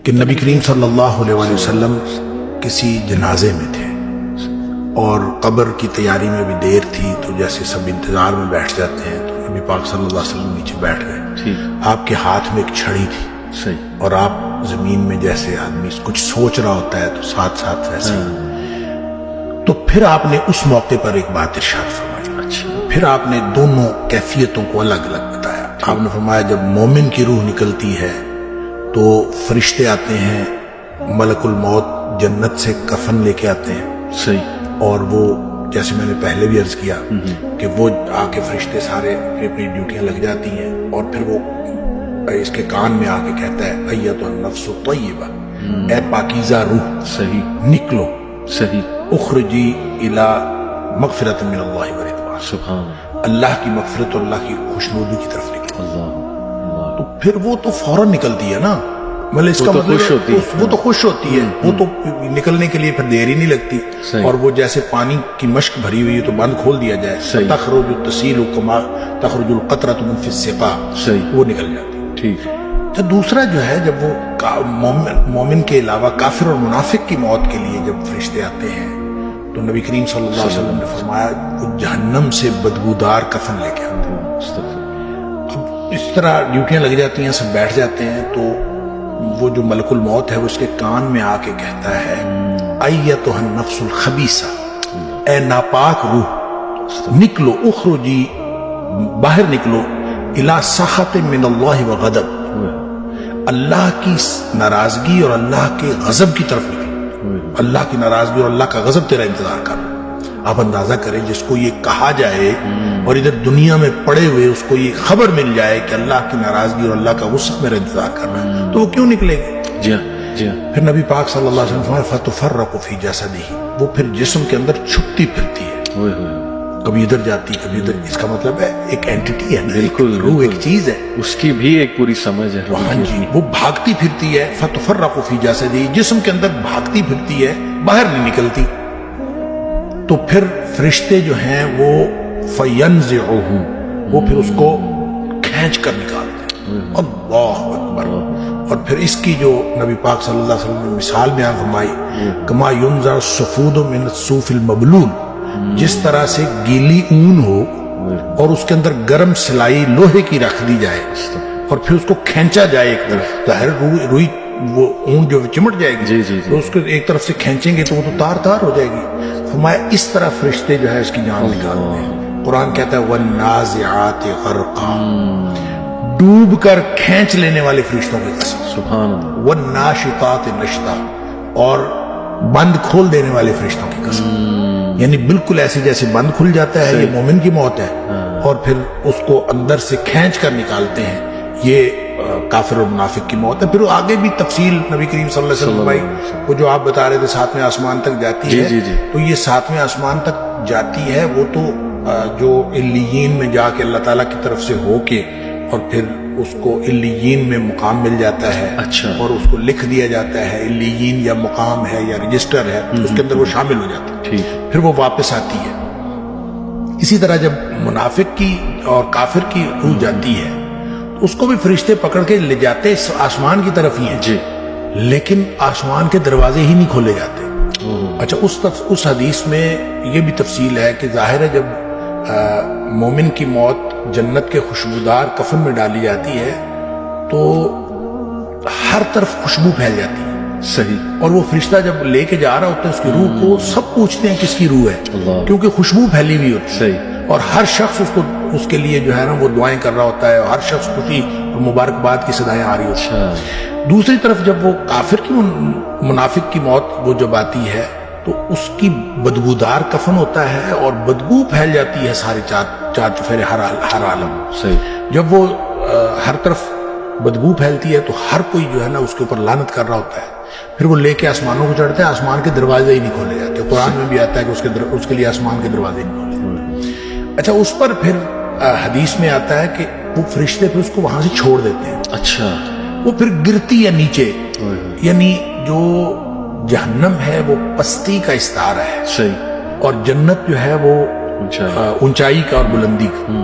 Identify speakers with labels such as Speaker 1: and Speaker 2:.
Speaker 1: کہ نبی کریم صلی اللہ علیہ وسلم کسی جنازے میں تھے اور قبر کی تیاری میں بھی دیر تھی، تو جیسے سب انتظار میں بیٹھ جاتے ہیں، تو نبی پاک صلی اللہ علیہ وسلم نیچے بیٹھ گئے. آپ کے ہاتھ میں ایک چھڑی تھی اور آپ زمین میں جیسے آدمی کچھ سوچ رہا ہوتا ہے تو ساتھ ساتھ ویسے تو پھر آپ نے اس موقع پر ایک بات ارشاد فرمائی. پھر آپ نے دونوں کیفیتوں کو الگ الگ بتایا. آپ نے فرمایا جب مومن کی روح نکلتی ہے تو فرشتے آتے ہیں، ملک الموت جنت سے کفن لے کے آتے ہیں، اور وہ جیسے میں نے پہلے بھی عرض کیا کہ وہ آ کے فرشتے سارے اپنی اپنی ڈیوٹیاں لگ جاتی ہیں، اور پھر وہ اس کے کان میں آ کے کہتا ہے ایتھا النفس الطیبہ، اے پاکیزہ روح نکلو، اخرجی الی مغفرۃ من اللہ ورضوان، سبحان اللہ کی مغفرت اور اللہ کی خوشنودی کی طرف نکلو. تو پھر وہ تو فوراً نکلتی ہے نا، مطلب اس کا مطلب وہ تو خوش ہوتی ہے، وہ تو نکلنے کے لیے پھر دیر ہی نہیں لگتی. اور وہ جیسے پانی کی مشک بھری ہوئی ہے تو بند کھول دیا جائے، تخرج تسیل کما تخرج القطرۃ من فی السقا، وہ نکل جاتی. تو دوسرا جو ہے جب وہ مومن کے علاوہ کافر اور منافق کی موت کے لیے جب فرشتے آتے ہیں تو نبی کریم صلی اللہ علیہ وسلم نے فرمایا وہ جہنم سے بدبودار کفن لے کے آتے ہیں. اب اس طرح ڈیوٹیاں لگ جاتی ہیں، سب بیٹھ جاتے ہیں، تو وہ جو ملک الموت ہے اس کے کان میں آ کے کہتا ہے ایتھا النفس الخبیثہ، اے ناپاک روح نکلو، اخرجی باہر نکلو، الی سخط من اللہ وغضب، اللہ کی ناراضگی اور اللہ کے غضب کی طرف نکلو. اللہ کی ناراضگی اور اللہ کا غضب تیرا انتظار کر رہا. آپ اندازہ کریں جس کو یہ کہا جائے اور ادھر دنیا میں پڑے ہوئے اس کو یہ خبر مل جائے کہ اللہ کی ناراضگی اور اللہ کا غصہ میرا انتظار کر رہا ہے، تو وہ کیوں نکلے گا؟ پھر نبی پاک صلی اللہ علیہ وسلم فرمایا فتفرق فی جسدہ، وہ پھر جسم کے اندر چھپتی پھرتی ہے، کبھی ادھر جاتی کبھی ادھر. اس کا مطلب ہے ایک اینٹیٹی ہے، بالکل روح ایک چیز ہے،
Speaker 2: اس کی بھی ایک پوری سمجھ ہے.
Speaker 1: ہاں جی، وہ بھاگتی پھرتی ہے. فتفرق فی جسدہ، جسم کے اندر بھاگتی پھرتی ہے، باہر نہیں نکلتی. تو پھر فرشتے جو ہیں وہ فینزعہ، وہ پھر اس کو کھینچ کر نکالتے ہیں. اللہ اکبر. اور پھر اس کی جو نبی پاک صلی اللہ علیہ وسلم نے مثال بیان فرمائی، کما ینزع الصفود من الصوف المبلول، جس طرح سے گیلی اون ہو اور اس کے اندر گرم سلائی لوہے کی رکھ دی جائے اور پھر اس کو کھینچا جائے ایک طرف، ظاہر روئی وہ اون جو چمٹ جائے گی، تو اس کو ایک طرف سے کھینچیں گے تو وہ تو تار تار ہو جائے گی. فرمایا اس طرح فرشتے جو ہے اس کی جان نکالتے ہیں. قرآن کہتا ہے وَالنَّازِعَاتِ غَرْقًا، ڈوب کر کھینچ لینے والے فرشتوں کی قسم، سبحان اللہ. وَالنَّاشِطَاتِ نَشْطًا، اور بند کھول دینے والے فرشتوں کی قسم. یعنی بالکل ایسے جیسے بند کھل جاتا ہے، یہ مومن کی موت ہے، اور پھر اس کو اندر سے کھینچ کر نکالتے ہیں، یہ کافر اور منافق کی موت ہے. پھر آگے بھی تفصیل نبی کریم صلی اللہ علیہ وسلم بھائی وہ جو آپ بتا رہے تھے ساتویں آسمان تک جاتی ہے، تو یہ ساتویں آسمان تک جاتی ہے، وہ تو جو علیین میں جا کے اللہ تعالیٰ کی طرف سے ہو کے اور پھر اس کو علیین میں مقام مل جاتا ہے، اور اس کو لکھ دیا جاتا ہے علیین یا مقام ہے یا رجسٹر ہے، اس کے اندر وہ شامل ہو جاتا ہے، پھر وہ واپس آتی ہے. اسی طرح جب منافق کی اور کافر کی روح جاتی ہے اس کو بھی فرشتے پکڑ کے لے جاتے آسمان کی طرف ہی ہیں، لیکن آسمان کے دروازے ہی نہیں کھولے جاتے. اچھا، اس حدیث میں یہ بھی تفصیل ہے کہ ظاہر ہے جب مومن کی موت جنت کے خوشبودار کفن میں ڈالی جاتی ہے تو ہر طرف خوشبو پھیل جاتی ہے. صحیح. اور وہ فرشتہ جب لے کے جا رہا ہوتا ہے اس کی روح کو، سب پوچھتے ہیں کس کی روح ہے، کیونکہ خوشبو پھیلی ہوئی ہوتی ہے. صحیح. اور ہر شخص اس کے لیے جو ہے نا وہ دعائیں کر رہا ہوتا ہے، اور ہر شخص خوشی اور مبارکباد کی صدائیں آ رہی ہوتی ہیں. دوسری طرف جب وہ کافر کی منافق کی موت وہ جب آتی ہے تو اس کی بدبودار کفن ہوتا ہے اور بدبو پھیل جاتی ہے سارے چار چفیرے ہر عالم. صحیح. جب وہ ہر طرف بدبو پھیلتی ہے تو ہر کوئی جو ہے نا اس کے اوپر لعنت کر رہا ہوتا ہے. پھر وہ لے کے آسمانوں کو چڑھتے ہیں، آسمان کے دروازے ہی نہیں کھولے جاتے. قرآن میں بھی آتا ہے کہ اس کے لیے آسمان کے دروازے نہیں کھولے. اچھا، اس پر پھر حدیث میں آتا ہے کہ وہ فرشتے پھر اس کو وہاں سے چھوڑ دیتے ہیں. اچھا. وہ پھر گرتی ہے نیچے، یعنی جو جہنم ہے وہ پستی کا استعارہ ہے. صحیح. اور جنت جو ہے وہ اونچائی کا اور بلندی کا.